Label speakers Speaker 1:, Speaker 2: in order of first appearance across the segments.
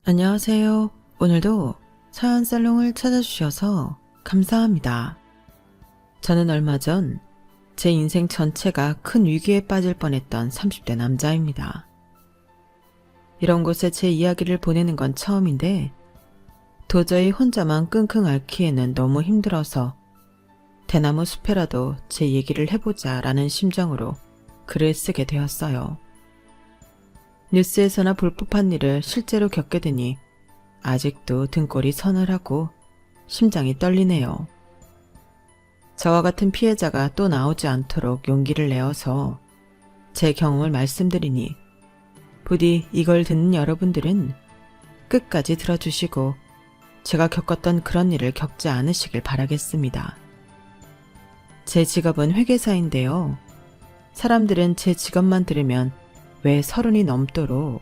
Speaker 1: 안녕하세요. 오늘도 사연 살롱을 찾아주셔서 감사합니다. 저는 얼마 전 제 인생 전체가 큰 위기에 빠질 뻔했던 30대 남자입니다. 이런 곳에 제 이야기를 보내는 건 처음인데 도저히 혼자만 끙끙 앓기에는 너무 힘들어서 대나무 숲에라도 제 얘기를 해보자 라는 심정으로 글을 쓰게 되었어요. 뉴스에서나 볼 법한 일을 실제로 겪게 되니 아직도 등골이 서늘하고 심장이 떨리네요. 저와 같은 피해자가 또 나오지 않도록 용기를 내어서 제 경험을 말씀드리니 부디 이걸 듣는 여러분들은 끝까지 들어주시고 제가 겪었던 그런 일을 겪지 않으시길 바라겠습니다. 제 직업은 회계사인데요. 사람들은 제 직업만 들으면 왜 30이 넘도록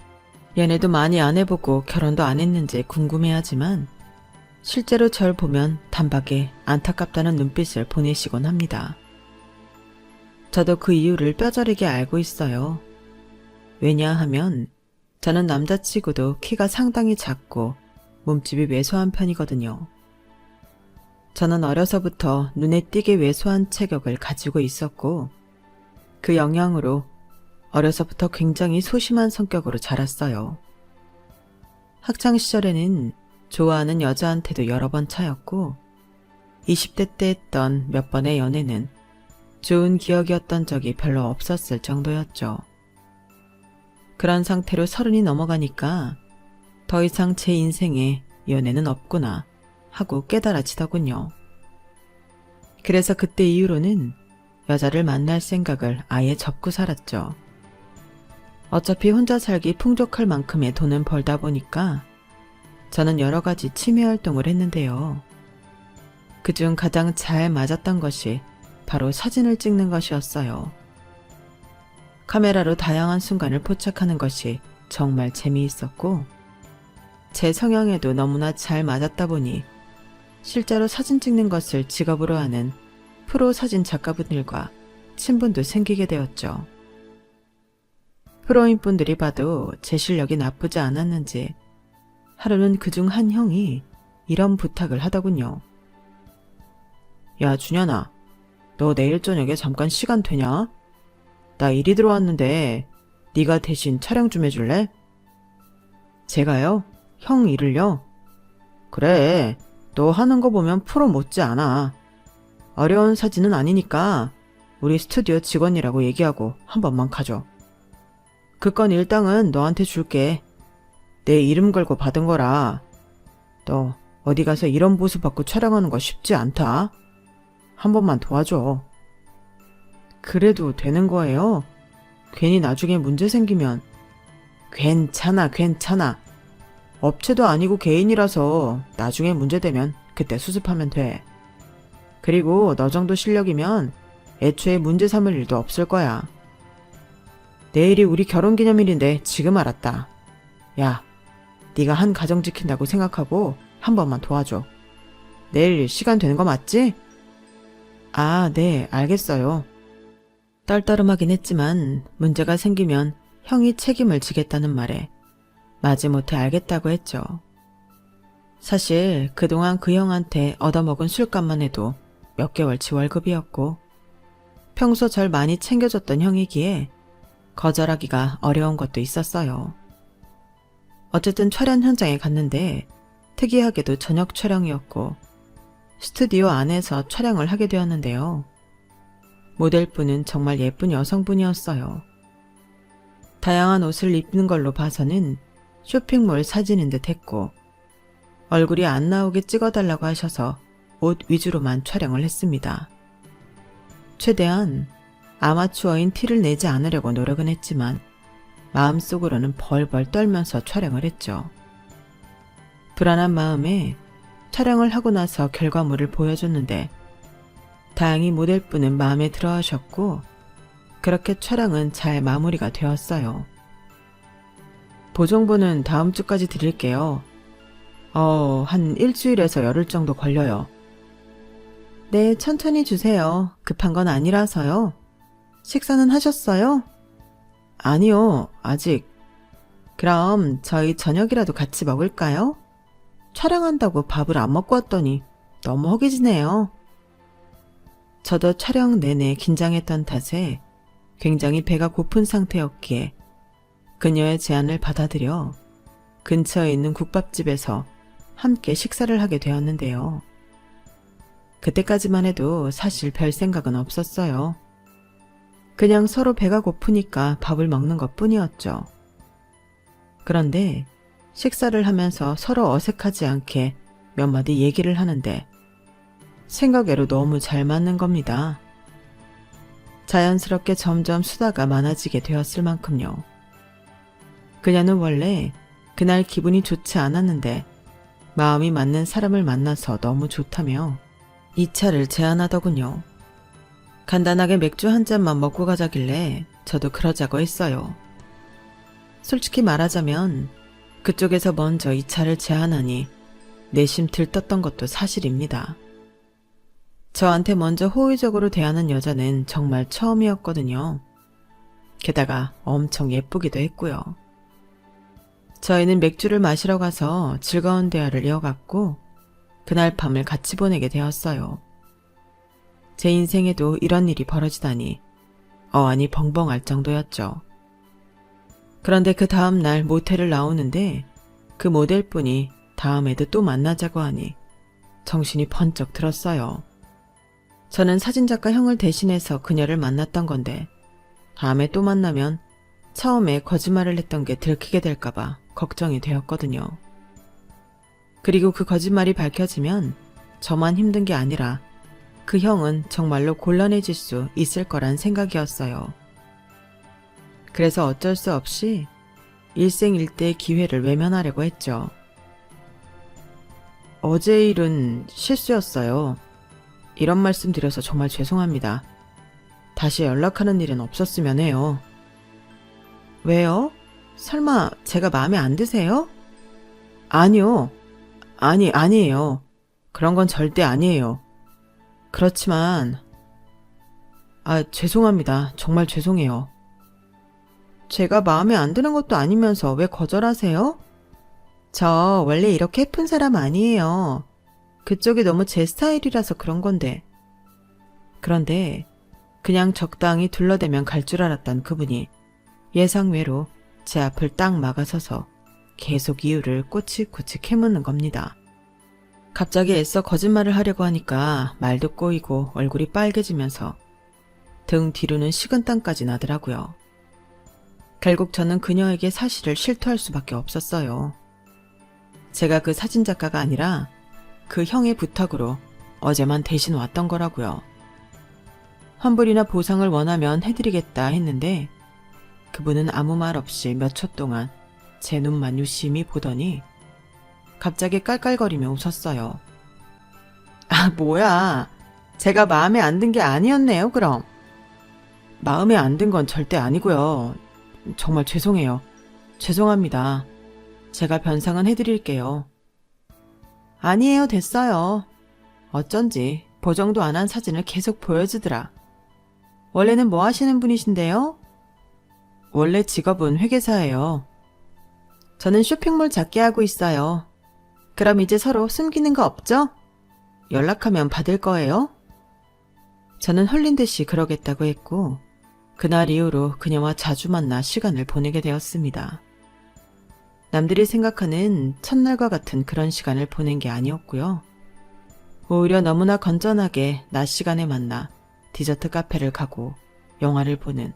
Speaker 1: 연애도 많이 안 해보고 결혼도 안 했는지 궁금해하지만 실제로 절 보면 단박에 안타깝다는 눈빛을 보내시곤 합니다. 저도 그 이유를 뼈저리게 알고 있어요. 왜냐하면 저는 남자치고도 키가 상당히 작고 몸집이 왜소한 편이거든요. 저는 어려서부터 눈에 띄게 왜소한 체격을 가지고 있었고 그 영향으로 어려서부터 굉장히 소심한 성격으로 자랐어요. 학창시절에는 좋아하는 여자한테도 여러 번 차였고 20대 때 했던 몇 번의 연애는 좋은 기억이었던 적이 별로 없었을 정도였죠. 그런 상태로 30이 넘어가니까 더 이상 제 인생에 연애는 없구나 하고 깨달아지더군요. 그래서 그때 이후로는 여자를 만날 생각을 아예 접고 살았죠. 어차피 혼자 살기 풍족할 만큼의 돈은 벌다 보니까 저는 여러 가지 취미 활동을 했는데요. 그중 가장 잘 맞았던 것이 바로 사진을 찍는 것이었어요. 카메라로 다양한 순간을 포착하는 것이 정말 재미있었고 제 성향에도 너무나 잘 맞았다 보니 실제로 사진 찍는 것을 직업으로 하는 프로 사진 작가분들과 친분도 생기게 되었죠. 프로인 분들이 봐도 제 실력이 나쁘지 않았는지 하루는 그중 한 형이 이런 부탁을 하더군요. 야 준현아, 너 내일 저녁에 잠깐 시간 되냐? 나 일이 들어왔는데 네가 대신 촬영 좀 해줄래? 제가요? 형 일을요? 그래, 너 하는 거 보면 프로 못지 않아. 어려운 사진은 아니니까 우리 스튜디오 직원이라고 얘기하고 한 번만 가줘. 그 건 일당은 너한테 줄게. 내 이름 걸고 받은 거라. 너 어디 가서 이런 보수 받고 촬영하는 거 쉽지 않다. 한 번만 도와줘. 그래도 되는 거예요? 괜히 나중에 문제 생기면. 괜찮아. 업체도 아니고 개인이라서 나중에 문제되면 그때 수습하면 돼. 그리고 너 정도 실력이면 애초에 문제 삼을 일도 없을 거야. 내일이 우리 결혼기념일인데 지금 알았다. 야, 네가 한 가정 지킨다고 생각하고 한 번만 도와줘. 내일 시간 되는 거 맞지? 아, 네, 알겠어요. 떨떠름하긴 했지만 문제가 생기면 형이 책임을 지겠다는 말에 마지못해 알겠다고 했죠. 사실 그동안 그 형한테 얻어먹은 술값만 해도 몇 개월치 월급이었고 평소 절 많이 챙겨줬던 형이기에 거절하기가 어려운 것도 있었어요. 어쨌든 촬영 현장에 갔는데 특이하게도 저녁 촬영이었고 스튜디오 안에서 촬영을 하게 되었는데요. 모델분은 정말 예쁜 여성분이었어요. 다양한 옷을 입는 걸로 봐서는 쇼핑몰 사진인 듯 했고 얼굴이 안 나오게 찍어달라고 하셔서 옷 위주로만 촬영을 했습니다. 최대한 아마추어인 티를 내지 않으려고 노력은 했지만 마음속으로는 벌벌 떨면서 촬영을 했죠. 불안한 마음에 촬영을 하고 나서 결과물을 보여줬는데 다행히 모델분은 마음에 들어 하셨고 그렇게 촬영은 잘 마무리가 되었어요. 보정본은 다음 주까지 드릴게요. 한 일주일에서 열흘 정도 걸려요. 네, 천천히 주세요. 급한 건 아니라서요. 식사는 하셨어요? 아니요, 아직. 그럼 저희 저녁이라도 같이 먹을까요? 촬영한다고 밥을 안 먹고 왔더니 너무 허기지네요. 저도 촬영 내내 긴장했던 탓에 굉장히 배가 고픈 상태였기에 그녀의 제안을 받아들여 근처에 있는 국밥집에서 함께 식사를 하게 되었는데요. 그때까지만 해도 사실 별 생각은 없었어요. 그냥 서로 배가 고프니까 밥을 먹는 것뿐이었죠. 그런데 식사를 하면서 서로 어색하지 않게 몇 마디 얘기를 하는데 생각외로 너무 잘 맞는 겁니다. 자연스럽게 점점 수다가 많아지게 되었을 만큼요. 그녀는 원래 그날 기분이 좋지 않았는데 마음이 맞는 사람을 만나서 너무 좋다며 2차를 제안하더군요. 간단하게 맥주 한 잔만 먹고 가자길래 저도 그러자고 했어요. 솔직히 말하자면 그쪽에서 먼저 2차를 제안하니 내심 들떴던 것도 사실입니다. 저한테 먼저 호의적으로 대하는 여자는 정말 처음이었거든요. 게다가 엄청 예쁘기도 했고요. 저희는 맥주를 마시러 가서 즐거운 대화를 이어갔고 그날 밤을 같이 보내게 되었어요. 제 인생에도 이런 일이 벌어지다니 어안이 벙벙할 정도였죠. 그런데 그 다음날 모텔을 나오는데 그 모델분이 다음에도 또 만나자고 하니 정신이 번쩍 들었어요. 저는 사진작가 형을 대신해서 그녀를 만났던 건데 다음에 또 만나면 처음에 거짓말을 했던 게 들키게 될까봐 걱정이 되었거든요. 그리고 그 거짓말이 밝혀지면 저만 힘든 게 아니라 그 형은 정말로 곤란해질 수 있을 거란 생각이었어요. 그래서 어쩔 수 없이 일생일대의 기회를 외면하려고 했죠. 어제 일은 실수였어요. 이런 말씀 드려서 정말 죄송합니다. 다시 연락하는 일은 없었으면 해요. 왜요? 설마 제가 마음에 안 드세요? 아니요. 아니에요. 그런 건 절대 아니에요. 그렇지만 죄송합니다. 정말 죄송해요. 제가 마음에 안 드는 것도 아니면서 왜 거절하세요? 저 원래 이렇게 예쁜 사람 아니에요. 그쪽이 너무 제 스타일이라서 그런 건데. 그런데 그냥 적당히 둘러대면 갈 줄 알았던 그분이 예상외로 제 앞을 딱 막아서서 계속 이유를 꼬치꼬치 캐묻는 겁니다. 갑자기 애써 거짓말을 하려고 하니까 말도 꼬이고 얼굴이 빨개지면서 등 뒤로는 식은땀까지 나더라고요. 결국 저는 그녀에게 사실을 실토할 수밖에 없었어요. 제가 그 사진작가가 아니라 그 형의 부탁으로 어제만 대신 왔던 거라고요. 환불이나 보상을 원하면 해드리겠다 했는데 그분은 아무 말 없이 몇 초 동안 제 눈만 유심히 보더니 갑자기 깔깔거리며 웃었어요. 뭐야. 제가 마음에 안 든 게 아니었네요, 그럼. 마음에 안 든 건 절대 아니고요. 정말 죄송해요. 죄송합니다. 제가 변상은 해드릴게요. 아니에요, 됐어요. 어쩐지 보정도 안 한 사진을 계속 보여주더라. 원래는 뭐 하시는 분이신데요? 원래 직업은 회계사예요. 저는 쇼핑몰 작게 하고 있어요. 그럼 이제 서로 숨기는 거 없죠? 연락하면 받을 거예요? 저는 홀린 듯이 그러겠다고 했고 그날 이후로 그녀와 자주 만나 시간을 보내게 되었습니다. 남들이 생각하는 첫날과 같은 그런 시간을 보낸 게 아니었고요. 오히려 너무나 건전하게 낮 시간에 만나 디저트 카페를 가고 영화를 보는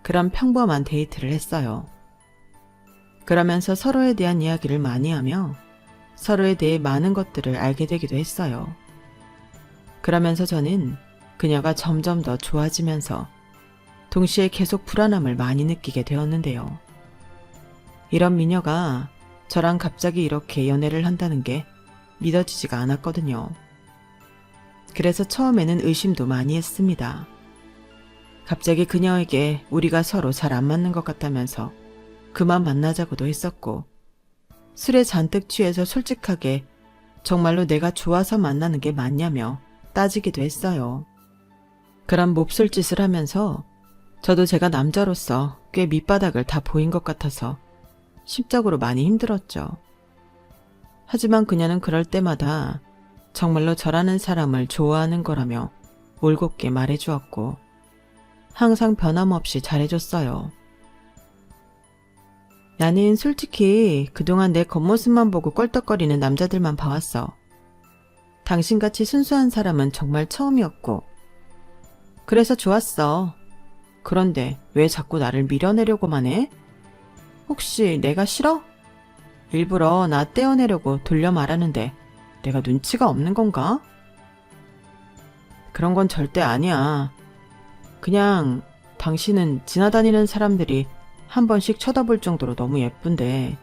Speaker 1: 그런 평범한 데이트를 했어요. 그러면서 서로에 대한 이야기를 많이 하며 서로에 대해 많은 것들을 알게 되기도 했어요. 그러면서 저는 그녀가 점점 더 좋아지면서 동시에 계속 불안함을 많이 느끼게 되었는데요. 이런 미녀가 저랑 갑자기 이렇게 연애를 한다는 게 믿어지지가 않았거든요. 그래서 처음에는 의심도 많이 했습니다. 갑자기 그녀에게 우리가 서로 잘 안 맞는 것 같다면서 그만 만나자고도 했었고 술에 잔뜩 취해서 솔직하게 정말로 내가 좋아서 만나는 게 맞냐며 따지기도 했어요. 그런 몹쓸 짓을 하면서 저도 제가 남자로서 꽤 밑바닥을 다 보인 것 같아서 심적으로 많이 힘들었죠. 하지만 그녀는 그럴 때마다 정말로 저라는 사람을 좋아하는 거라며 올곧게 말해주었고 항상 변함없이 잘해줬어요. 나는 솔직히 그동안 내 겉모습만 보고 껄떡거리는 남자들만 봐왔어. 당신같이 순수한 사람은 정말 처음이었고 그래서 좋았어. 그런데 왜 자꾸 나를 밀어내려고만 해? 혹시 내가 싫어? 일부러 나 떼어내려고 돌려 말하는데 내가 눈치가 없는 건가? 그런 건 절대 아니야. 그냥 당신은 지나다니는 사람들이 한 번씩 쳐다볼 정도로 너무 예쁜데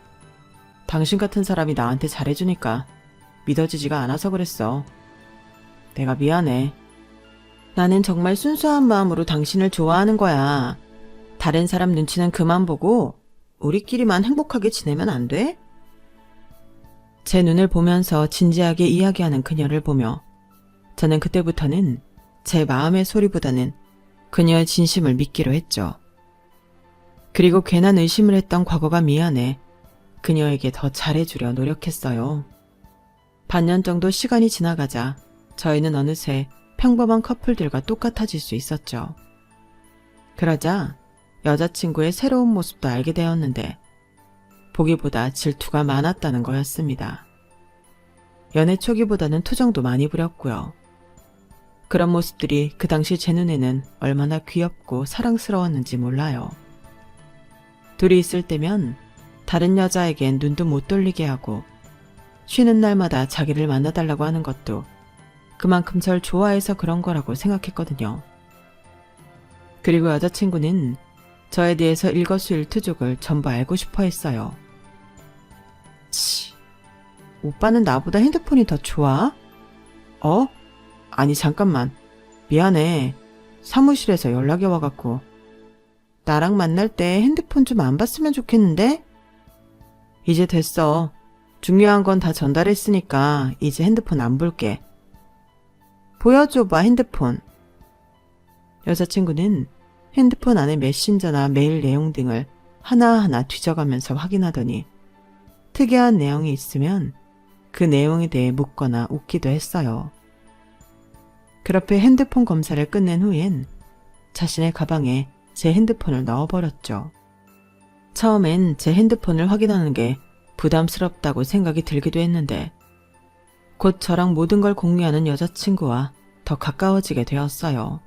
Speaker 1: 당신 같은 사람이 나한테 잘해주니까 믿어지지가 않아서 그랬어. 내가 미안해. 나는 정말 순수한 마음으로 당신을 좋아하는 거야. 다른 사람 눈치는 그만 보고 우리끼리만 행복하게 지내면 안 돼? 제 눈을 보면서 진지하게 이야기하는 그녀를 보며 저는 그때부터는 제 마음의 소리보다는 그녀의 진심을 믿기로 했죠. 그리고 괜한 의심을 했던 과거가 미안해 그녀에게 더 잘해주려 노력했어요. 반년 정도 시간이 지나가자 저희는 어느새 평범한 커플들과 똑같아질 수 있었죠. 그러자 여자친구의 새로운 모습도 알게 되었는데 보기보다 질투가 많았다는 거였습니다. 연애 초기보다는 투정도 많이 부렸고요. 그런 모습들이 그 당시 제 눈에는 얼마나 귀엽고 사랑스러웠는지 몰라요. 둘이 있을 때면 다른 여자에겐 눈도 못 돌리게 하고 쉬는 날마다 자기를 만나달라고 하는 것도 그만큼 절 좋아해서 그런 거라고 생각했거든요. 그리고 여자친구는 저에 대해서 일거수일투족을 전부 알고 싶어 했어요. 치, 오빠는 나보다 핸드폰이 더 좋아? 어? 아니 잠깐만. 미안해. 사무실에서 연락이 와갖고. 나랑 만날 때 핸드폰 좀 안 봤으면 좋겠는데? 이제 됐어. 중요한 건 다 전달했으니까 이제 핸드폰 안 볼게. 보여줘봐 핸드폰. 여자친구는 핸드폰 안에 메신저나 메일 내용 등을 하나하나 뒤져가면서 확인하더니 특이한 내용이 있으면 그 내용에 대해 묻거나 웃기도 했어요. 그렇게 핸드폰 검사를 끝낸 후엔 자신의 가방에 제 핸드폰을 넣어버렸죠. 처음엔 제 핸드폰을 확인하는 게 부담스럽다고 생각이 들기도 했는데 곧 저랑 모든 걸 공유하는 여자친구와 더 가까워지게 되었어요.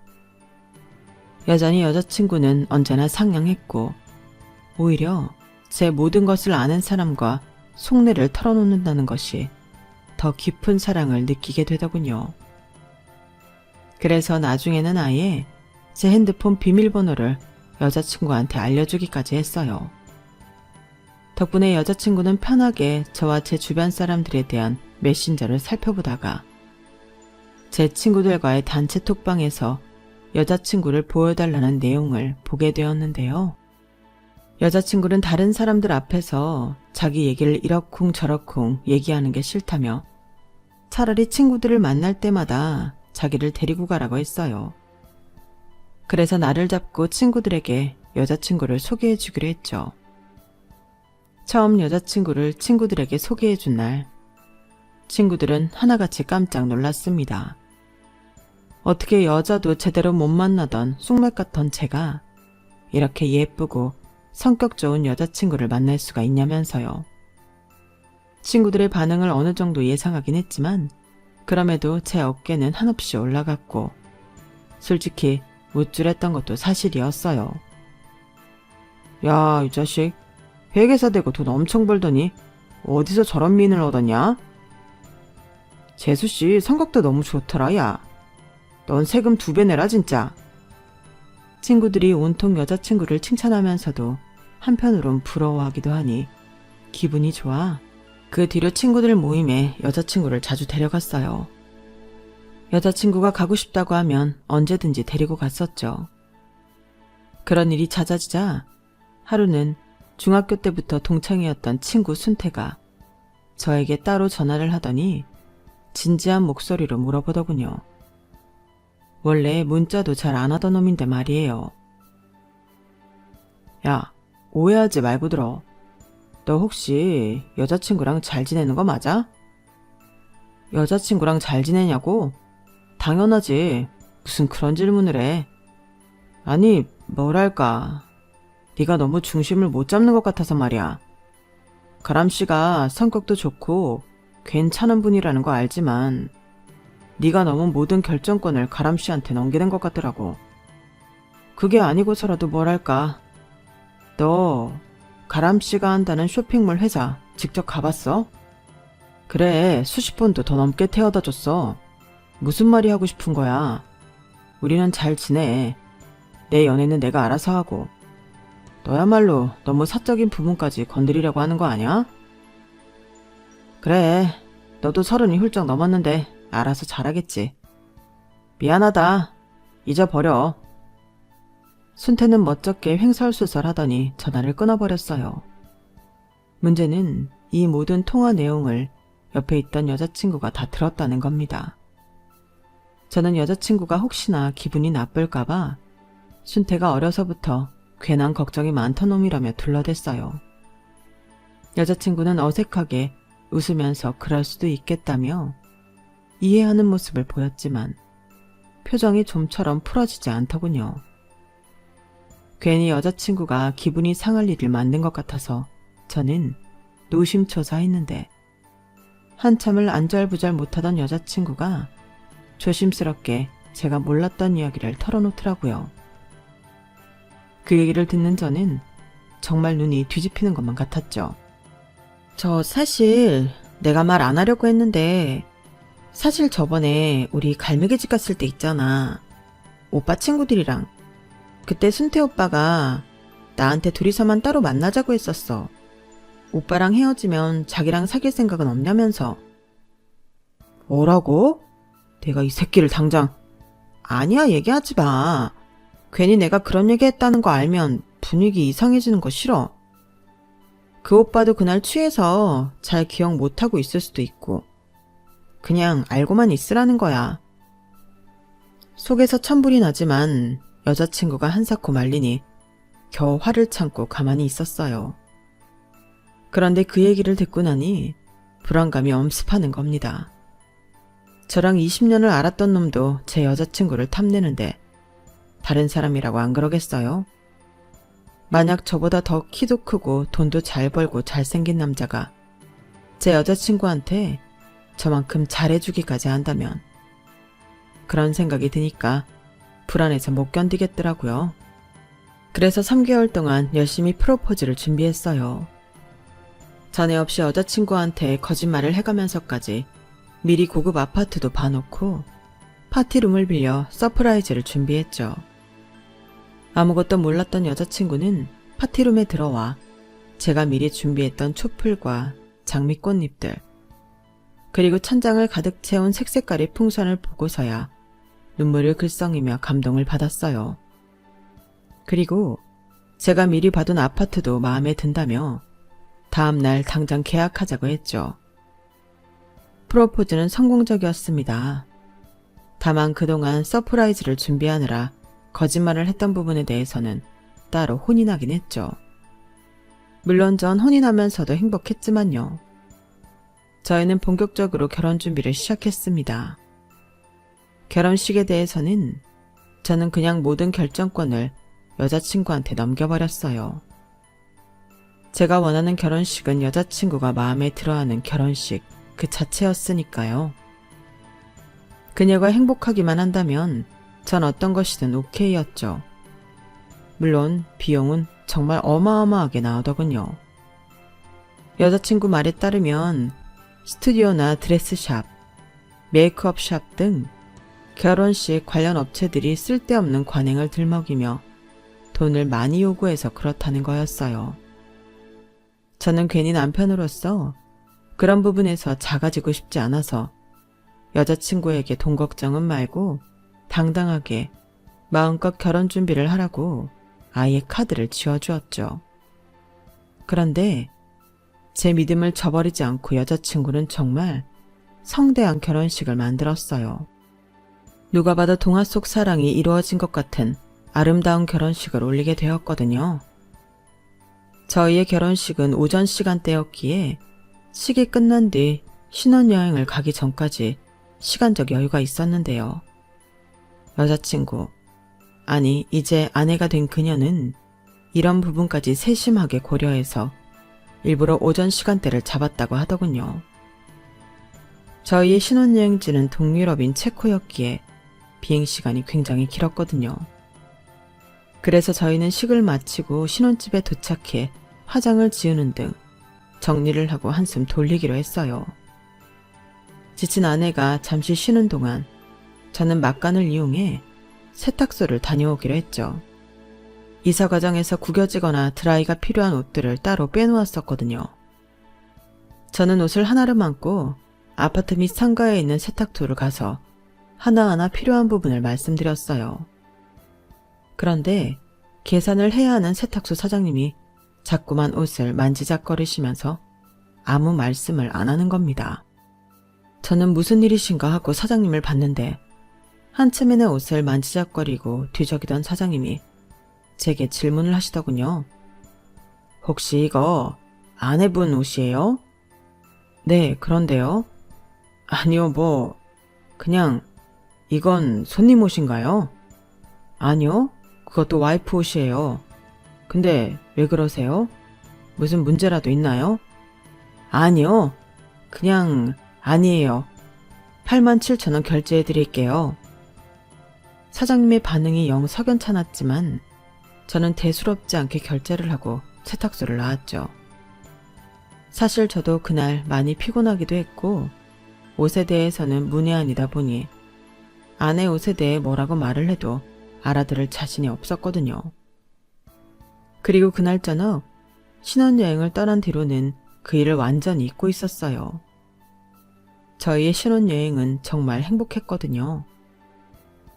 Speaker 1: 여전히 여자친구는 언제나 상냥했고 오히려 제 모든 것을 아는 사람과 속내를 털어놓는다는 것이 더 깊은 사랑을 느끼게 되더군요. 그래서 나중에는 아예 제 핸드폰 비밀번호를 여자친구한테 알려주기까지 했어요. 덕분에 여자친구는 편하게 저와 제 주변 사람들에 대한 메신저를 살펴보다가 제 친구들과의 단체 톡방에서 여자친구를 보여달라는 내용을 보게 되었는데요. 여자친구는 다른 사람들 앞에서 자기 얘기를 이러쿵 저러쿵 얘기하는 게 싫다며 차라리 친구들을 만날 때마다 자기를 데리고 가라고 했어요. 그래서 나를 잡고 친구들에게 여자친구를 소개해 주기로 했죠. 처음 여자친구를 친구들에게 소개해 준 날, 친구들은 하나같이 깜짝 놀랐습니다. 어떻게 여자도 제대로 못 만나던 쑥맥 같던 제가 이렇게 예쁘고 성격 좋은 여자친구를 만날 수가 있냐면서요. 친구들의 반응을 어느 정도 예상하긴 했지만 그럼에도 제 어깨는 한없이 올라갔고 솔직히 우쭐했던 것도 사실이었어요. 야, 이 자식. 회계사 되고 돈 엄청 벌더니 어디서 저런 미인을 얻었냐? 재수씨 성격도 너무 좋더라, 야. 넌 세금 2배 내라, 진짜. 친구들이 온통 여자친구를 칭찬하면서도 한편으론 부러워하기도 하니 기분이 좋아. 그 뒤로 친구들 모임에 여자친구를 자주 데려갔어요. 여자친구가 가고 싶다고 하면 언제든지 데리고 갔었죠. 그런 일이 잦아지자 하루는 중학교 때부터 동창이었던 친구 순태가 저에게 따로 전화를 하더니 진지한 목소리로 물어보더군요. 원래 문자도 잘 안 하던 놈인데 말이에요. 야, 오해하지 말고 들어. 너 혹시 여자친구랑 잘 지내는 거 맞아? 여자친구랑 잘 지내냐고? 당연하지. 무슨 그런 질문을 해. 아니, 뭐랄까. 네가 너무 중심을 못 잡는 것 같아서 말이야. 가람씨가 성격도 좋고 괜찮은 분이라는 거 알지만 네가 너무 모든 결정권을 가람씨한테 넘기는 것 같더라고. 그게 아니고서라도 뭐랄까. 너 가람씨가 한다는 쇼핑몰 회사 직접 가봤어? 그래, 수십 번도 더 넘게 태워다 줬어. 무슨 말이 하고 싶은 거야. 우리는 잘 지내. 내 연애는 내가 알아서 하고. 너야말로 너무 사적인 부분까지 건드리려고 하는 거 아니야? 그래, 너도 30이 훌쩍 넘었는데 알아서 잘하겠지. 미안하다. 잊어버려. 순태는 멋쩍게 횡설수설하더니 전화를 끊어버렸어요. 문제는 이 모든 통화 내용을 옆에 있던 여자친구가 다 들었다는 겁니다. 저는 여자친구가 혹시나 기분이 나쁠까봐 순태가 어려서부터 괜한 걱정이 많던 놈이라며 둘러댔어요. 여자친구는 어색하게 웃으면서 그럴 수도 있겠다며 이해하는 모습을 보였지만 표정이 좀처럼 풀어지지 않더군요. 괜히 여자친구가 기분이 상할 일을 만든 것 같아서 저는 노심초사했는데 한참을 안절부절 못하던 여자친구가 조심스럽게 제가 몰랐던 이야기를 털어놓더라고요. 그 얘기를 듣는 저는 정말 눈이 뒤집히는 것만 같았죠. 저 사실 내가 말 안 하려고 했는데 사실 저번에 우리 갈매기 집 갔을 때 있잖아. 오빠 친구들이랑. 그때 순태 오빠가 나한테 둘이서만 따로 만나자고 했었어. 오빠랑 헤어지면 자기랑 사귈 생각은 없냐면서. 뭐라고? 내가 이 새끼를 당장. 아니야, 얘기하지 마. 괜히 내가 그런 얘기 했다는 거 알면 분위기 이상해지는 거 싫어. 그 오빠도 그날 취해서 잘 기억 못하고 있을 수도 있고 그냥 알고만 있으라는 거야. 속에서 천불이 나지만 여자친구가 한사코 말리니 겨우 화를 참고 가만히 있었어요. 그런데 그 얘기를 듣고 나니 불안감이 엄습하는 겁니다. 저랑 20년을 알았던 놈도 제 여자친구를 탐내는데 다른 사람이라고 안 그러겠어요? 만약 저보다 더 키도 크고 돈도 잘 벌고 잘생긴 남자가 제 여자친구한테 저만큼 잘해주기까지 한다면 그런 생각이 드니까 불안해서 못 견디겠더라고요. 그래서 3개월 동안 열심히 프로포즈를 준비했어요. 전에 없이 여자친구한테 거짓말을 해가면서까지 미리 고급 아파트도 봐놓고 파티룸을 빌려 서프라이즈를 준비했죠. 아무것도 몰랐던 여자친구는 파티룸에 들어와 제가 미리 준비했던 촛불과 장미꽃잎들 그리고 천장을 가득 채운 색색깔의 풍선을 보고서야 눈물을 글썽이며 감동을 받았어요. 그리고 제가 미리 봐둔 아파트도 마음에 든다며 다음날 당장 계약하자고 했죠. 프로포즈는 성공적이었습니다. 다만 그동안 서프라이즈를 준비하느라 거짓말을 했던 부분에 대해서는 따로 혼이 나긴 했죠. 물론 전 혼이 나면서도 행복했지만요. 저희는 본격적으로 결혼 준비를 시작했습니다. 결혼식에 대해서는 저는 그냥 모든 결정권을 여자친구한테 넘겨버렸어요. 제가 원하는 결혼식은 여자친구가 마음에 들어하는 결혼식 그 자체였으니까요. 그녀가 행복하기만 한다면 전 어떤 것이든 오케이였죠. 물론 비용은 정말 어마어마하게 나오더군요. 여자친구 말에 따르면 스튜디오나 드레스샵, 메이크업샵 등 결혼식 관련 업체들이 쓸데없는 관행을 들먹이며 돈을 많이 요구해서 그렇다는 거였어요. 저는 괜히 남편으로서 그런 부분에서 작아지고 싶지 않아서 여자친구에게 돈 걱정은 말고 당당하게 마음껏 결혼 준비를 하라고 아예 카드를 지워주었죠. 그런데 제 믿음을 저버리지 않고 여자친구는 정말 성대한 결혼식을 만들었어요. 누가 봐도 동화 속 사랑이 이루어진 것 같은 아름다운 결혼식을 올리게 되었거든요. 저희의 결혼식은 오전 시간대였기에 식이 끝난 뒤 신혼여행을 가기 전까지 시간적 여유가 있었는데요. 여자친구, 아니 이제 아내가 된 그녀는 이런 부분까지 세심하게 고려해서 일부러 오전 시간대를 잡았다고 하더군요. 저희의 신혼여행지는 동유럽인 체코였기에 비행시간이 굉장히 길었거든요. 그래서 저희는 식을 마치고 신혼집에 도착해 화장을 지우는 등 정리를 하고 한숨 돌리기로 했어요. 지친 아내가 잠시 쉬는 동안 저는 막간을 이용해 세탁소를 다녀오기로 했죠. 이사 과정에서 구겨지거나 드라이가 필요한 옷들을 따로 빼놓았었거든요. 저는 옷을 하나를 안고 아파트 및 상가에 있는 세탁소를 가서 하나하나 필요한 부분을 말씀드렸어요. 그런데 계산을 해야 하는 세탁소 사장님이 자꾸만 옷을 만지작거리시면서 아무 말씀을 안 하는 겁니다. 저는 무슨 일이신가 하고 사장님을 봤는데 한참에 내 옷을 만지작거리고 뒤적이던 사장님이 제게 질문을 하시더군요. 혹시 이거 아내분 옷이에요? 네, 그런데요. 아니요, 그냥 이건 손님 옷인가요? 아니요, 그것도 와이프 옷이에요. 근데 왜 그러세요? 무슨 문제라도 있나요? 아니요, 그냥 아니에요. 87,000원 결제해 드릴게요. 사장님의 반응이 영 석연찮았지만 저는 대수롭지 않게 결제를 하고 세탁소를 나왔죠. 사실 저도 그날 많이 피곤하기도 했고 옷에 대해서는 문외한이다 보니 아내 옷에 대해 뭐라고 말을 해도 알아들을 자신이 없었거든요. 그리고 그날 저녁 신혼여행을 떠난 뒤로는 그 일을 완전히 잊고 있었어요. 저희의 신혼여행은 정말 행복했거든요.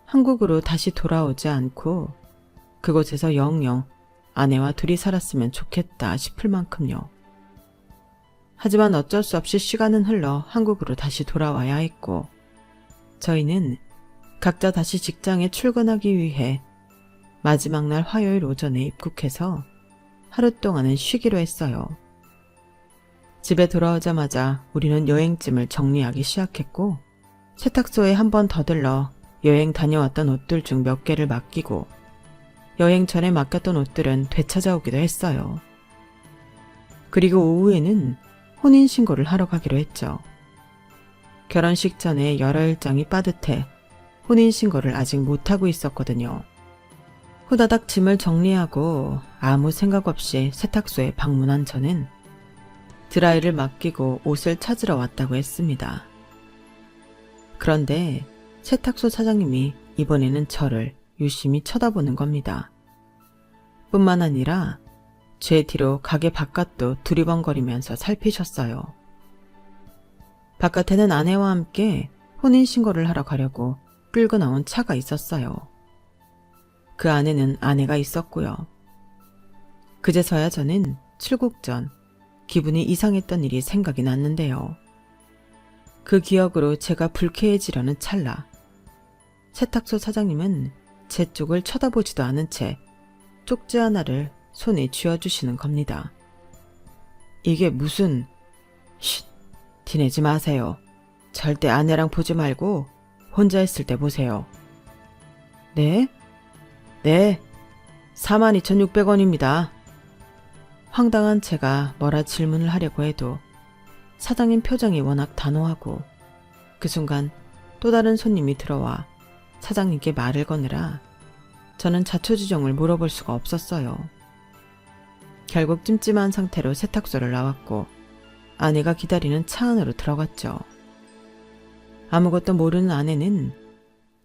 Speaker 1: 한국으로 다시 돌아오지 않고 그곳에서 영영 아내와 둘이 살았으면 좋겠다 싶을 만큼요. 하지만 어쩔 수 없이 시간은 흘러 한국으로 다시 돌아와야 했고 저희는 각자 다시 직장에 출근하기 위해 마지막 날 화요일 오전에 입국해서 하루 동안은 쉬기로 했어요. 집에 돌아오자마자 우리는 여행짐을 정리하기 시작했고 세탁소에 한 번 더 들러 여행 다녀왔던 옷들 중 몇 개를 맡기고 여행 전에 맡겼던 옷들은 되찾아오기도 했어요. 그리고 오후에는 혼인신고를 하러 가기로 했죠. 결혼식 전에 여러 일정이 빠듯해 혼인신고를 아직 못하고 있었거든요. 후다닥 짐을 정리하고 아무 생각 없이 세탁소에 방문한 저는 드라이를 맡기고 옷을 찾으러 왔다고 했습니다. 그런데 세탁소 사장님이 이번에는 저를 유심히 쳐다보는 겁니다. 뿐만 아니라 제 뒤로 가게 바깥도 두리번거리면서 살피셨어요. 바깥에는 아내와 함께 혼인신고를 하러 가려고 끌고 나온 차가 있었어요. 그 안에는 아내가 있었고요. 그제서야 저는 출국 전 기분이 이상했던 일이 생각이 났는데요. 그 기억으로 제가 불쾌해지려는 찰나 세탁소 사장님은 제 쪽을 쳐다보지도 않은 채 쪽지 하나를 손에 쥐어주시는 겁니다. 이게 무슨... 쉿! 티내지 마세요. 절대 아내랑 보지 말고 혼자 있을 때 보세요. 네? 네, 42,600원입니다. 황당한 제가 뭐라 질문을 하려고 해도 사장님 표정이 워낙 단호하고 그 순간 또 다른 손님이 들어와 사장님께 말을 거느라 저는 자초지종을 물어볼 수가 없었어요. 결국 찜찜한 상태로 세탁소를 나왔고 아내가 기다리는 차 안으로 들어갔죠. 아무것도 모르는 아내는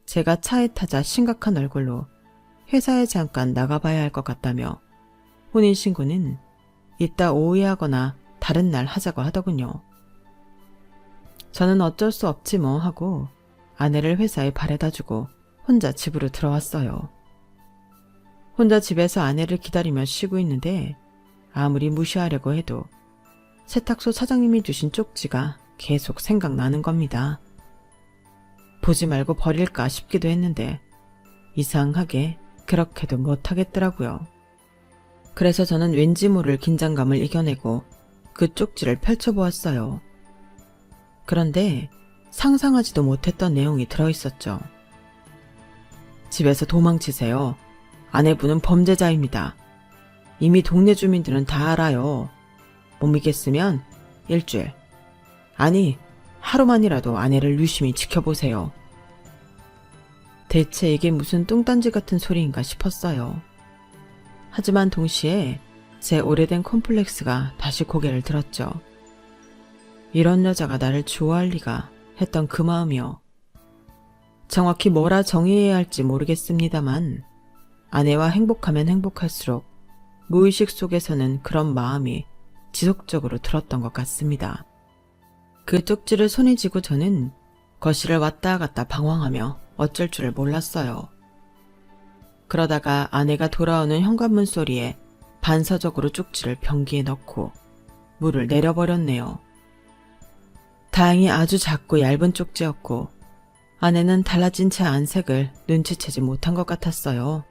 Speaker 1: 제가 차에 타자 심각한 얼굴로 회사에 잠깐 나가봐야 할 것 같다며 혼인신고는 이따 오후에 하거나 다른 날 하자고 하더군요. 저는 어쩔 수 없지 뭐 하고 아내를 회사에 바래다주고 혼자 집으로 들어왔어요. 혼자 집에서 아내를 기다리며 쉬고 있는데 아무리 무시하려고 해도 세탁소 사장님이 주신 쪽지가 계속 생각나는 겁니다. 보지 말고 버릴까 싶기도 했는데 이상하게 그렇게도 못하겠더라고요. 그래서 저는 왠지 모를 긴장감을 이겨내고 그 쪽지를 펼쳐보았어요. 그런데 상상하지도 못했던 내용이 들어있었죠. 집에서 도망치세요. 아내분은 범죄자입니다. 이미 동네 주민들은 다 알아요. 못 믿겠으면 일주일, 아니 하루만이라도 아내를 유심히 지켜보세요. 대체 이게 무슨 뚱딴지 같은 소리인가 싶었어요. 하지만 동시에 제 오래된 콤플렉스가 다시 고개를 들었죠. 이런 여자가 나를 좋아할 리가 했던 그 마음이요. 정확히 뭐라 정의해야 할지 모르겠습니다만 아내와 행복하면 행복할수록 무의식 속에서는 그런 마음이 지속적으로 들었던 것 같습니다. 그 쪽지를 손에 쥐고 저는 거실을 왔다 갔다 방황하며 어쩔 줄을 몰랐어요. 그러다가 아내가 돌아오는 현관문 소리에 반사적으로 쪽지를 변기에 넣고 물을 내려버렸네요. 다행히 아주 작고 얇은 쪽지였고 아내는 달라진 제 안색을 눈치채지 못한 것 같았어요.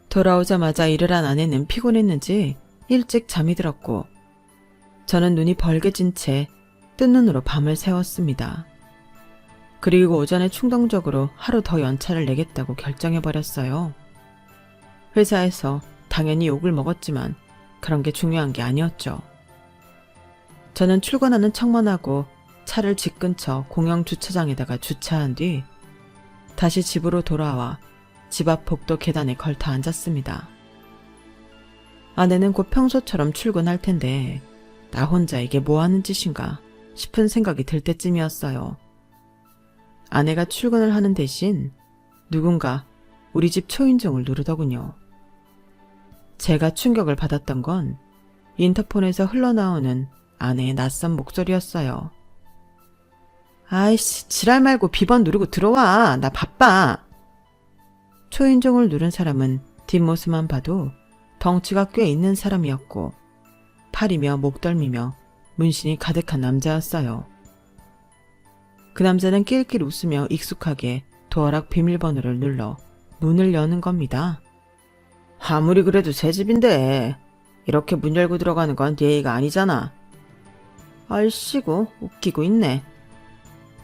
Speaker 1: 돌아오자마자 일을 한 아내는 피곤했는지 일찍 잠이 들었고 저는 눈이 벌게진 채 뜬 눈으로 밤을 새웠습니다. 그리고 오전에 충동적으로 하루 더 연차를 내겠다고 결정해버렸어요. 회사에서 당연히 욕을 먹었지만 그런 게 중요한 게 아니었죠. 저는 출근하는 척만 하고 차를 집 근처 공영 주차장에다가 주차한 뒤 다시 집으로 돌아와 집 앞 복도 계단에 걸터 앉았습니다. 아내는 곧 평소처럼 출근할 텐데 나 혼자 이게 뭐 하는 짓인가 싶은 생각이 들 때쯤이었어요. 아내가 출근을 하는 대신 누군가 우리 집 초인종을 누르더군요. 제가 충격을 받았던 건 인터폰에서 흘러나오는 아내의 낯선 목소리였어요. 아이씨, 지랄 말고 비번 누르고 들어와. 나 바빠. 초인종을 누른 사람은 뒷모습만 봐도 덩치가 꽤 있는 사람이었고 팔이며 목덜미며 문신이 가득한 남자였어요. 그 남자는 낄낄 웃으며 익숙하게 도어락 비밀번호를 눌러 문을 여는 겁니다. 아무리 그래도 새 집인데 이렇게 문 열고 들어가는 건 예의가 아니잖아. 아이씨고 웃기고 있네.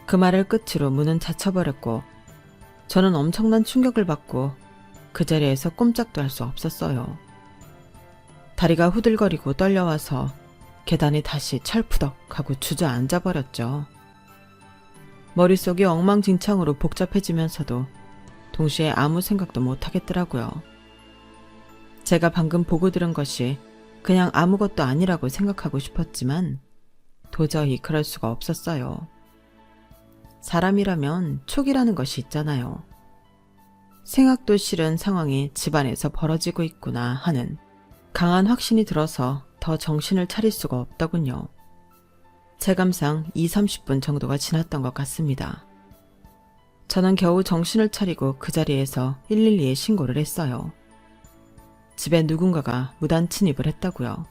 Speaker 1: 그 말을 끝으로 문은 닫혀버렸고 저는 엄청난 충격을 받고 그 자리에서 꼼짝도 할 수 없었어요. 다리가 후들거리고 떨려와서 계단에 다시 철푸덕하고 주저앉아 버렸죠. 머릿속이 엉망진창으로 복잡해지면서도 동시에 아무 생각도 못하겠더라고요. 제가 방금 보고 들은 것이 그냥 아무것도 아니라고 생각하고 싶었지만 도저히 그럴 수가 없었어요. 사람이라면 촉이라는 것이 있잖아요. 생각도 싫은 상황이 집안에서 벌어지고 있구나 하는 강한 확신이 들어서 더 정신을 차릴 수가 없더군요. 체감상 20-30분 정도가 지났던 것 같습니다. 저는 겨우 정신을 차리고 그 자리에서 112에 신고를 했어요. 집에 누군가가 무단 침입을 했다고요.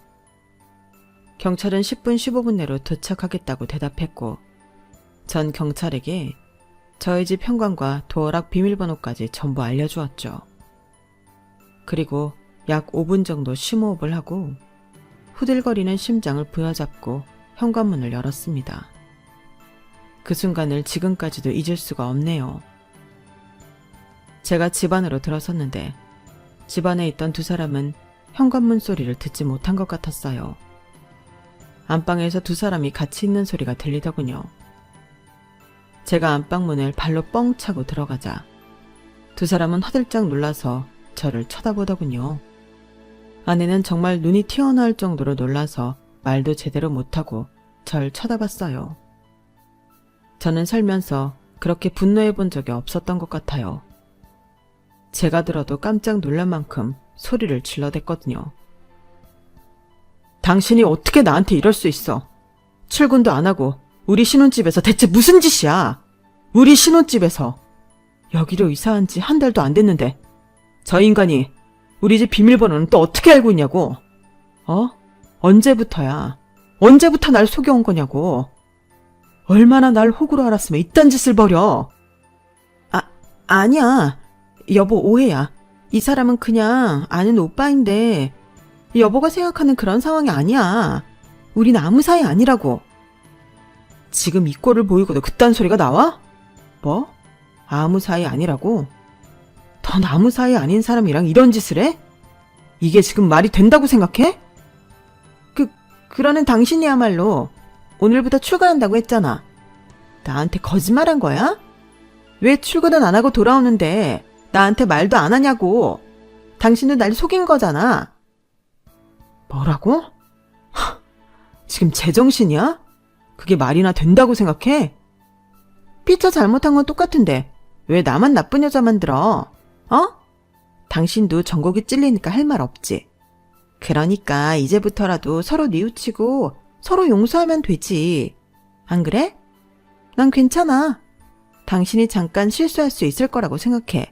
Speaker 1: 경찰은 10분 15분 내로 도착하겠다고 대답했고 전 경찰에게 저희 집 현관과 도어락 비밀번호까지 전부 알려주었죠. 그리고 약 5분 정도 심호흡을 하고 후들거리는 심장을 부여잡고 현관문을 열었습니다. 그 순간을 지금까지도 잊을 수가 없네요. 제가 집 안으로 들어섰는데 집 안에 있던 두 사람은 현관문 소리를 듣지 못한 것 같았어요. 안방에서 두 사람이 같이 있는 소리가 들리더군요. 제가 안방문을 발로 뻥 차고 들어가자 두 사람은 화들짝 놀라서 저를 쳐다보더군요. 아내는 정말 눈이 튀어나올 정도로 놀라서 말도 제대로 못하고 절 쳐다봤어요. 저는 살면서 그렇게 분노해 본 적이 없었던 것 같아요. 제가 들어도 깜짝 놀랄 만큼 소리를 질러댔거든요. 당신이 어떻게 나한테 이럴 수 있어? 출근도 안 하고 우리 신혼집에서 대체 무슨 짓이야? 우리 신혼집에서 여기로 이사한 지 한 달도 안 됐는데 저 인간이 우리 집 비밀번호는 또 어떻게 알고 있냐고? 언제부터야? 언제부터 날 속여온 거냐고? 얼마나 날 호구로 알았으면 이딴 짓을 벌여? 아니야. 여보 오해야. 이 사람은 그냥 아는 오빠인데 여보가 생각하는 그런 상황이 아니야. 우린 아무 사이 아니라고. 지금 이 꼴을 보이고도 그딴 소리가 나와? 뭐? 아무 사이 아니라고? 넌 아무 사이 아닌 사람이랑 이런 짓을 해? 이게 지금 말이 된다고 생각해? 그러는 당신이야말로 오늘부터 출근한다고 했잖아. 나한테 거짓말한 거야? 왜 출근은 안 하고 돌아오는데 나한테 말도 안 하냐고. 당신도 날 속인 거잖아. 뭐라고? 지금 제정신이야? 그게 말이나 된다고 생각해? 피차 잘못한 건 똑같은데 왜 나만 나쁜 여자 만들어? 어? 당신도 전곡이 찔리니까 할 말 없지. 그러니까 이제부터라도 서로 뉘우치고 서로 용서하면 되지. 안 그래? 난 괜찮아. 당신이 잠깐 실수할 수 있을 거라고 생각해.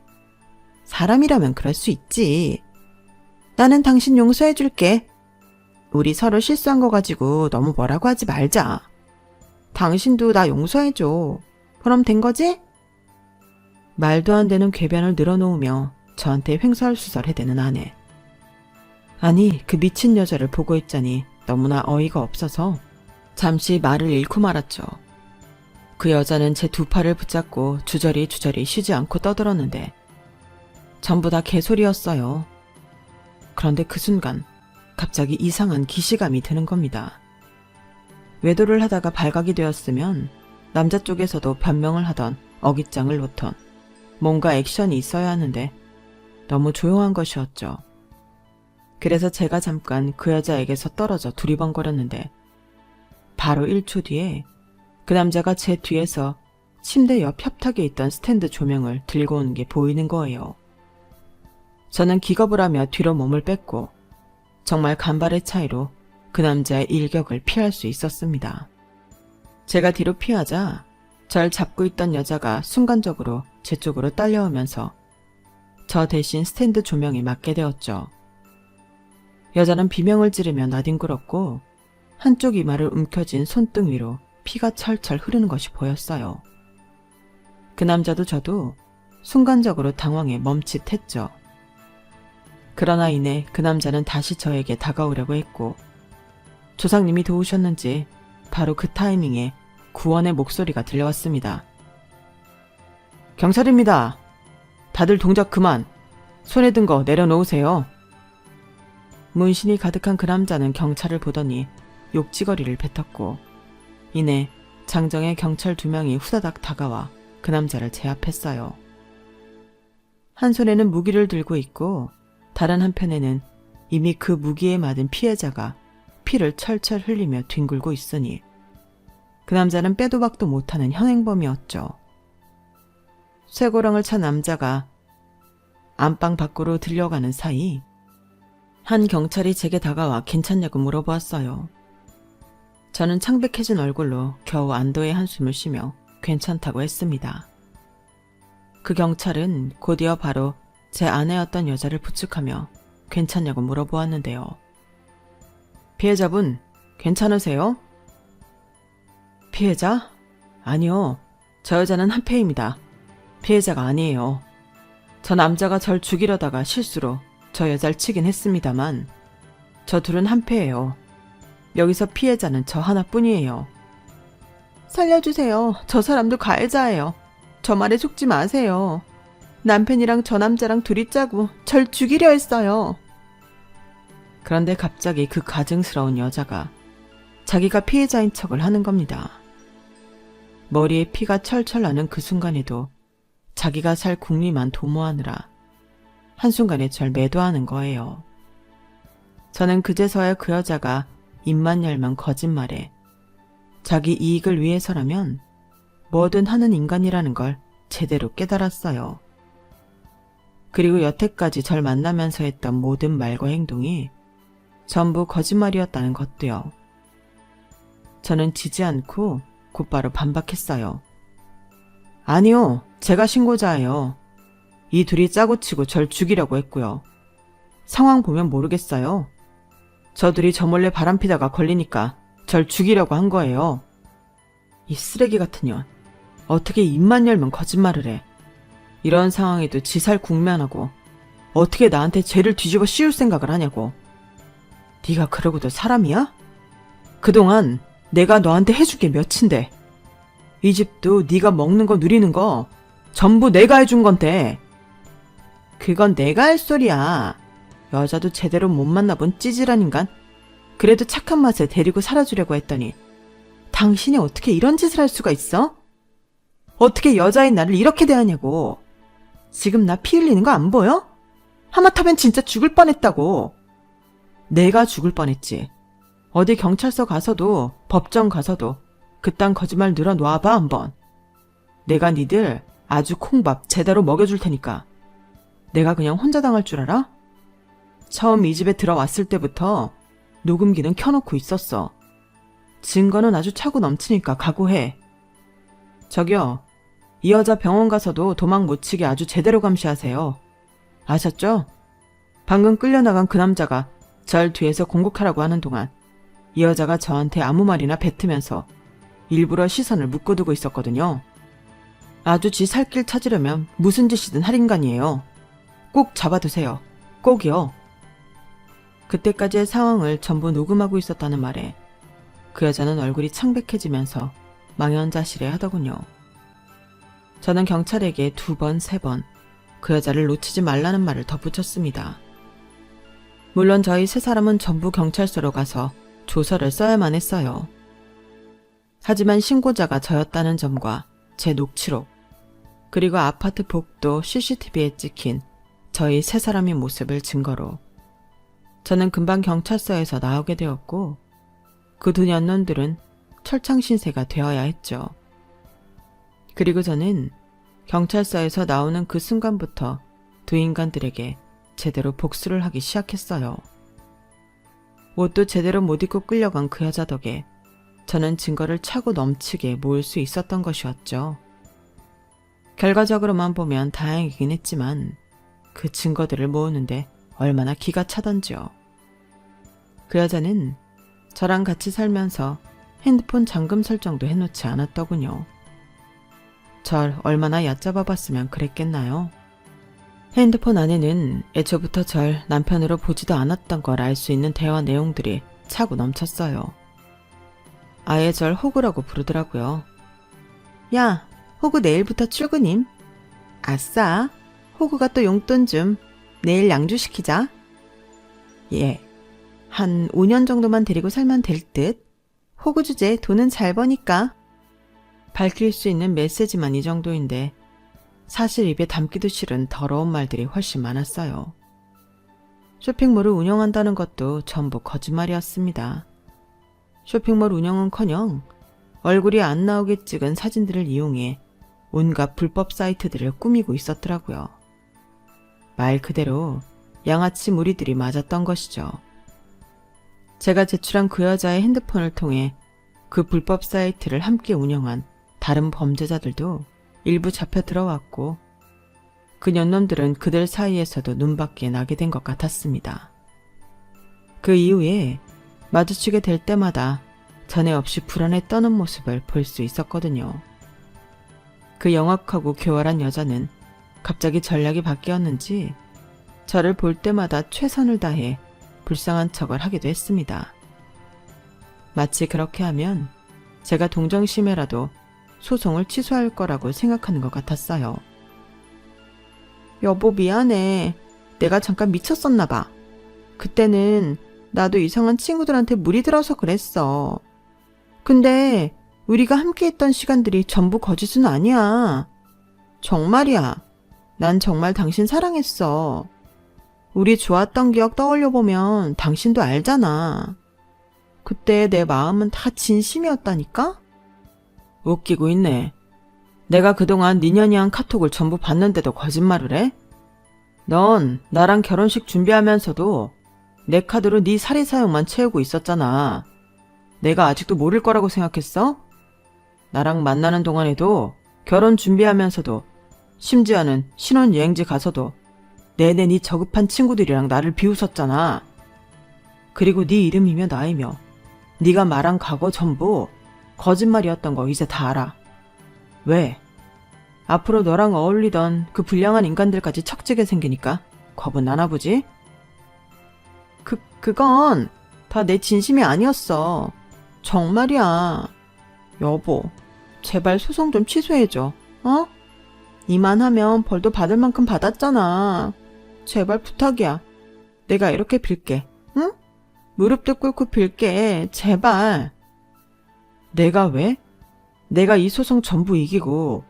Speaker 1: 사람이라면 그럴 수 있지. 나는 당신 용서해줄게. 우리 서로 실수한 거 가지고 너무 뭐라고 하지 말자. 당신도 나 용서해줘. 그럼 된 거지? 말도 안 되는 궤변을 늘어놓으며 저한테 횡설수설해대는 아내. 아니, 그 미친 여자를 보고 있자니 너무나 어이가 없어서 잠시 말을 잃고 말았죠. 그 여자는 제 두 팔을 붙잡고 주저리 쉬지 않고 떠들었는데 전부 다 개소리였어요. 그런데 그 순간 갑자기 이상한 기시감이 드는 겁니다. 외도를 하다가 발각이 되었으면 남자 쪽에서도 변명을 하던 어깃장을 놓던 뭔가 액션이 있어야 하는데 너무 조용한 것이었죠. 그래서 제가 잠깐 그 여자에게서 떨어져 두리번거렸는데 바로 1초 뒤에 그 남자가 제 뒤에서 침대 옆 협탁에 있던 스탠드 조명을 들고 오는 게 보이는 거예요. 저는 기겁을 하며 뒤로 몸을 뺐고 정말 간발의 차이로 그 남자의 일격을 피할 수 있었습니다. 제가 뒤로 피하자 절 잡고 있던 여자가 순간적으로 제 쪽으로 딸려오면서 저 대신 스탠드 조명에 맞게 되었죠. 여자는 비명을 지르며 나뒹굴었고 한쪽 이마를 움켜쥔 손등 위로 피가 철철 흐르는 것이 보였어요. 그 남자도 저도 순간적으로 당황해 멈칫했죠. 그러나 이내 그 남자는 다시 저에게 다가오려고 했고 조상님이 도우셨는지 바로 그 타이밍에 구원의 목소리가 들려왔습니다. 경찰입니다. 다들 동작 그만. 손에 든 거 내려놓으세요. 문신이 가득한 그 남자는 경찰을 보더니 욕지거리를 뱉었고 이내 장정의 경찰 2명이 후다닥 다가와 그 남자를 제압했어요. 한 손에는 무기를 들고 있고 다른 한편에는 이미 그 무기에 맞은 피해자가 피를 철철 흘리며 뒹굴고 있으니 그 남자는 빼도 박도 못하는 현행범이었죠. 쇠고랑을 찬 남자가 안방 밖으로 들려가는 사이 한 경찰이 제게 다가와 괜찮냐고 물어보았어요. 저는 창백해진 얼굴로 겨우 안도의 한숨을 쉬며 괜찮다고 했습니다. 그 경찰은 곧이어 바로 제 아내였던 여자를 부축하며 괜찮냐고 물어보았는데요. 피해자분, 괜찮으세요? 피해자? 아니요. 저 여자는 한패입니다. 피해자가 아니에요. 저 남자가 절 죽이려다가 실수로 저 여자를 치긴 했습니다만 저 둘은 한패예요. 여기서 피해자는 저 하나뿐이에요. 살려주세요. 저 사람도 가해자예요. 저 말에 속지 마세요. 남편이랑 저 남자랑 둘이 짜고 절 죽이려 했어요. 그런데 갑자기 그 가증스러운 여자가 자기가 피해자인 척을 하는 겁니다. 머리에 피가 철철 나는 그 순간에도 자기가 살 국리만 도모하느라 한순간에 절 매도하는 거예요. 저는 그제서야 그 여자가 입만 열면 거짓말에 자기 이익을 위해서라면 뭐든 하는 인간이라는 걸 제대로 깨달았어요. 그리고 여태까지 절 만나면서 했던 모든 말과 행동이 전부 거짓말이었다는 것도요. 저는 지지 않고 곧바로 반박했어요. 아니요, 제가 신고자예요. 이 둘이 짜고 치고 절 죽이려고 했고요. 상황 보면 모르겠어요. 저 둘이 저 몰래 바람피다가 걸리니까 절 죽이려고 한 거예요. 이 쓰레기 같은 년, 어떻게 입만 열면 거짓말을 해. 이런 상황에도 지살 국면하고 어떻게 나한테 죄를 뒤집어 씌울 생각을 하냐고. 네가 그러고도 사람이야? 그동안 내가 너한테 해줄 게 몇인데. 이 집도 네가 먹는 거 누리는 거 전부 내가 해준 건데. 그건 내가 할 소리야. 여자도 제대로 못 만나본 찌질한 인간. 그래도 착한 맛에 데리고 살아주려고 했더니 당신이 어떻게 이런 짓을 할 수가 있어? 어떻게 여자인 나를 이렇게 대하냐고. 지금 나 피 흘리는 거 안 보여? 하마터면 진짜 죽을 뻔했다고. 내가 죽을 뻔했지. 어디 경찰서 가서도 법정 가서도 그딴 거짓말 늘어놔봐 한번. 내가 니들 아주 콩밥 제대로 먹여줄 테니까. 내가 그냥 혼자 당할 줄 알아? 처음 이 집에 들어왔을 때부터 녹음기는 켜놓고 있었어. 증거는 아주 차고 넘치니까 각오해. 저기요, 이 여자 병원 가서도 도망 못 치게 아주 제대로 감시하세요. 아셨죠? 방금 끌려나간 그 남자가 절 뒤에서 공격하라고 하는 동안 이 여자가 저한테 아무 말이나 뱉으면서 일부러 시선을 묶어두고 있었거든요. 아주 지 살 길 찾으려면 무슨 짓이든 할 인간이에요. 꼭 잡아두세요. 꼭이요. 그때까지의 상황을 전부 녹음하고 있었다는 말에 그 여자는 얼굴이 창백해지면서 망연자실해 하더군요. 저는 경찰에게 2번, 3번 그 여자를 놓치지 말라는 말을 덧붙였습니다. 물론 저희 3사람은 전부 경찰서로 가서 조서를 써야만 했어요. 하지만 신고자가 저였다는 점과 제 녹취록, 그리고 아파트 복도 CCTV에 찍힌 저희 3사람의 모습을 증거로 저는 금방 경찰서에서 나오게 되었고 그 2 년놈들은 철창신세가 되어야 했죠. 그리고 저는 경찰서에서 나오는 그 순간부터 2 인간들에게 제대로 복수를 하기 시작했어요. 옷도 제대로 못 입고 끌려간 그 여자 덕에 저는 증거를 차고 넘치게 모을 수 있었던 것이었죠. 결과적으로만 보면 다행이긴 했지만 그 증거들을 모으는데 얼마나 기가 차던지요. 그 여자는 저랑 같이 살면서 핸드폰 잠금 설정도 해놓지 않았더군요. 절 얼마나 얕잡아 봤으면 그랬겠나요? 핸드폰 안에는 애초부터 절 남편으로 보지도 않았던 걸 알 수 있는 대화 내용들이 차고 넘쳤어요. 아예 절 호구라고 부르더라고요. 야, 호구 내일부터 출근임. 아싸, 호구가 또 용돈 좀. 내일 양주시키자. 예, 한 5년 정도만 데리고 살면 될 듯. 호구 주제 돈은 잘 버니까. 밝힐 수 있는 메시지만 이 정도인데 사실 입에 담기도 싫은 더러운 말들이 훨씬 많았어요. 쇼핑몰을 운영한다는 것도 전부 거짓말이었습니다. 쇼핑몰 운영은커녕 얼굴이 안 나오게 찍은 사진들을 이용해 온갖 불법 사이트들을 꾸미고 있었더라고요. 말 그대로 양아치 무리들이 맞았던 것이죠. 제가 제출한 그 여자의 핸드폰을 통해 그 불법 사이트를 함께 운영한 다른 범죄자들도 일부 잡혀 들어왔고 그 년놈들은 그들 사이에서도 눈밖에 나게 된 것 같았습니다. 그 이후에 마주치게 될 때마다 전에 없이 불안에 떠는 모습을 볼 수 있었거든요. 그 영악하고 교활한 여자는 갑자기 전략이 바뀌었는지 저를 볼 때마다 최선을 다해 불쌍한 척을 하기도 했습니다. 마치 그렇게 하면 제가 동정심에라도 소송을 취소할 거라고 생각하는 것 같았어요. 여보 미안해. 내가 잠깐 미쳤었나 봐. 그때는 나도 이상한 친구들한테 물이 들어서 그랬어. 근데 우리가 함께 했던 시간들이 전부 거짓은 아니야. 정말이야. 난 정말 당신 사랑했어. 우리 좋았던 기억 떠올려보면 당신도 알잖아. 그때 내 마음은 다 진심이었다니까? 웃기고 있네. 내가 그동안 네 년이 한 카톡을 전부 봤는데도 거짓말을 해? 넌 나랑 결혼식 준비하면서도 내 카드로 네 사리 사용만 채우고 있었잖아. 내가 아직도 모를 거라고 생각했어? 나랑 만나는 동안에도 결혼 준비하면서도 심지어는 신혼여행지 가서도 내내 네 저급한 친구들이랑 나를 비웃었잖아. 그리고 네 이름이며 나이며 네가 말한 과거 전부 거짓말이었던 거 이제 다 알아. 왜? 앞으로 너랑 어울리던 그 불량한 인간들까지 척지게 생기니까 겁은 나나 보지? 그건 다 내 진심이 아니었어. 정말이야. 여보, 제발 소송 좀 취소해줘. 어? 이만하면 벌도 받을 만큼 받았잖아. 제발 부탁이야. 내가 이렇게 빌게. 응? 무릎도 꿇고 빌게. 제발. 내가 왜? 내가 이 소송 전부 이기고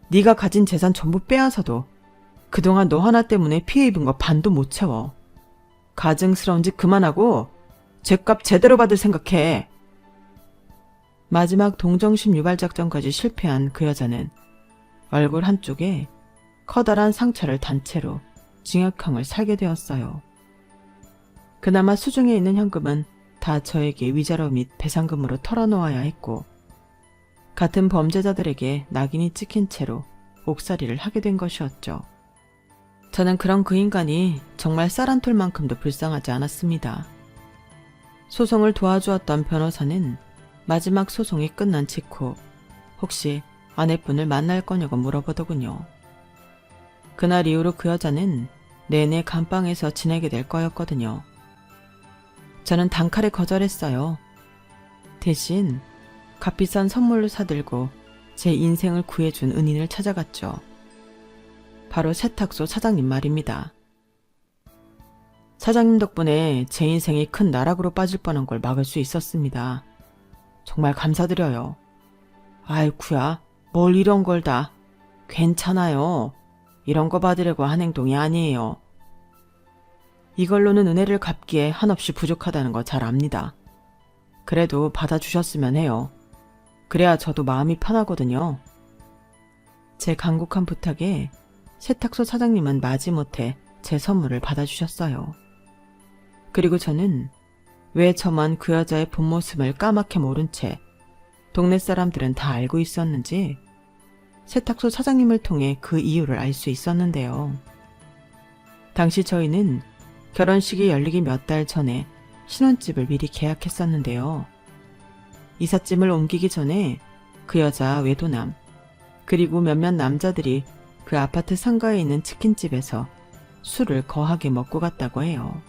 Speaker 1: 네가 가진 재산 전부 빼앗아도 그동안 너 하나 때문에 피해 입은 거 반도 못 채워. 가증스러운 짓 그만하고 죗값 제대로 받을 생각해. 마지막 동정심 유발 작전까지 실패한 그 여자는 얼굴 한쪽에 커다란 상처를 단 채로 징역형을 살게 되었어요. 그나마 수중에 있는 현금은 다 저에게 위자료 및 배상금으로 털어놓아야 했고 같은 범죄자들에게 낙인이 찍힌 채로 옥살이를 하게 된 것이었죠. 저는 그런 그 인간이 정말 쌀 한 톨만큼도 불쌍하지 않았습니다. 소송을 도와주었던 변호사는 마지막 소송이 끝난 직후 혹시 아내분을 만날 거냐고 물어보더군요. 그날 이후로 그 여자는 내내 감방에서 지내게 될 거였거든요. 저는 단칼에 거절했어요. 대신 값비싼 선물로 사들고 제 인생을 구해준 은인을 찾아갔죠. 바로 세탁소 사장님 말입니다. 사장님 덕분에 제 인생이 큰 나락으로 빠질 뻔한 걸 막을 수 있었습니다. 정말 감사드려요. 아이쿠야, 뭘 이런 걸 다. 괜찮아요. 이런 거 받으려고 한 행동이 아니에요. 이걸로는 은혜를 갚기에 한없이 부족하다는 거 잘 압니다. 그래도 받아주셨으면 해요. 그래야 저도 마음이 편하거든요. 제 간곡한 부탁에 세탁소 사장님은 마지못해 제 선물을 받아주셨어요. 그리고 저는 왜 저만 그 여자의 본 모습을 까맣게 모른 채 동네 사람들은 다 알고 있었는지 세탁소 사장님을 통해 그 이유를 알 수 있었는데요. 당시 저희는 결혼식이 열리기 몇 달 전에 신혼집을 미리 계약했었는데요. 이삿짐을 옮기기 전에 그 여자 외도남 그리고 몇몇 남자들이 그 아파트 상가에 있는 치킨집에서 술을 거하게 먹고 갔다고 해요.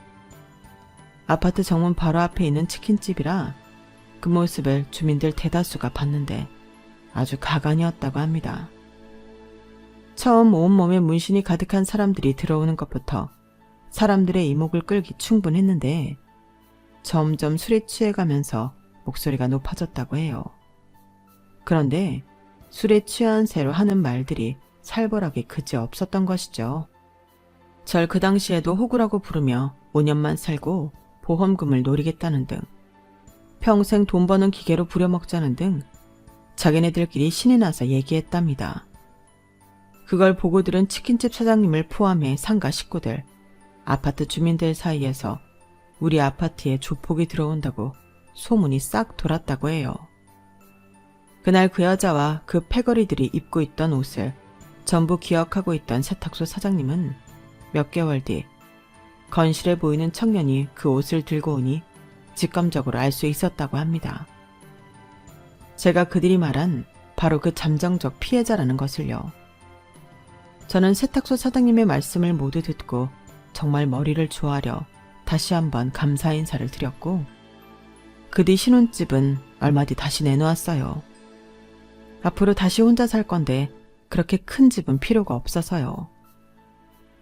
Speaker 1: 아파트 정문 바로 앞에 있는 치킨집이라 그 모습을 주민들 대다수가 봤는데 아주 가관이었다고 합니다. 처음 온몸에 문신이 가득한 사람들이 들어오는 것부터 사람들의 이목을 끌기 충분했는데 점점 술에 취해가면서 목소리가 높아졌다고 해요. 그런데 술에 취한 새로 하는 말들이 살벌하게 그지없었던 것이죠. 절 그 당시에도 호구라고 부르며 5년만 살고 보험금을 노리겠다는 등 평생 돈 버는 기계로 부려먹자는 등 자기네들끼리 신이 나서 얘기했답니다. 그걸 보고 들은 치킨집 사장님을 포함해 상가 식구들, 아파트 주민들 사이에서 우리 아파트에 조폭이 들어온다고 소문이 싹 돌았다고 해요. 그날 그 여자와 그 패거리들이 입고 있던 옷을 전부 기억하고 있던 세탁소 사장님은 몇 개월 뒤 건실해 보이는 청년이 그 옷을 들고 오니 직감적으로 알 수 있었다고 합니다. 제가 그들이 말한 바로 그 잠정적 피해자라는 것을요. 저는 세탁소 사장님의 말씀을 모두 듣고 정말 머리를 조아려 다시 한번 감사 인사를 드렸고 그 뒤 신혼집은 얼마 뒤 다시 내놓았어요. 앞으로 다시 혼자 살 건데 그렇게 큰 집은 필요가 없어서요.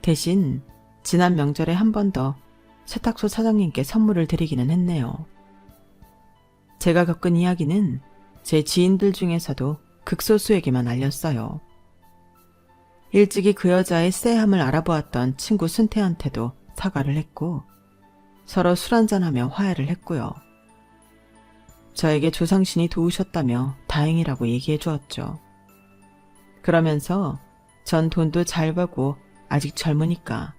Speaker 1: 대신 지난 명절에 한 번 더 세탁소 사장님께 선물을 드리기는 했네요. 제가 겪은 이야기는 제 지인들 중에서도 극소수에게만 알렸어요. 일찍이 그 여자의 쎄함을 알아보았던 친구 순태한테도 사과를 했고 서로 술 한잔하며 화해를 했고요. 저에게 조상신이 도우셨다며 다행이라고 얘기해 주었죠. 그러면서 전 돈도 잘 벌고 아직 젊으니까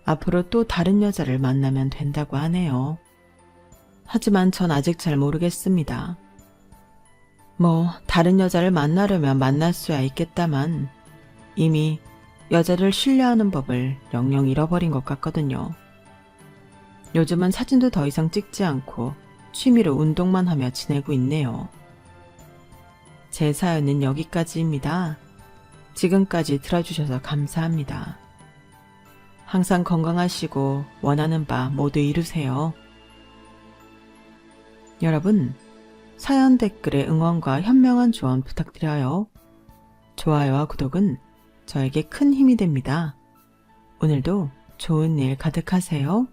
Speaker 1: 앞으로 또 다른 여자를 만나면 된다고 하네요. 하지만 전 아직 잘 모르겠습니다. 다른 여자를 만나려면 만날 수야 있겠다만 이미 여자를 신뢰하는 법을 영영 잃어버린 것 같거든요. 요즘은 사진도 더 이상 찍지 않고 취미로 운동만 하며 지내고 있네요. 제 사연은 여기까지입니다. 지금까지 들어주셔서 감사합니다. 항상 건강하시고 원하는 바 모두 이루세요. 여러분, 사연 댓글에 응원과 현명한 조언 부탁드려요. 좋아요와 구독은 저에게 큰 힘이 됩니다. 오늘도 좋은 일 가득하세요.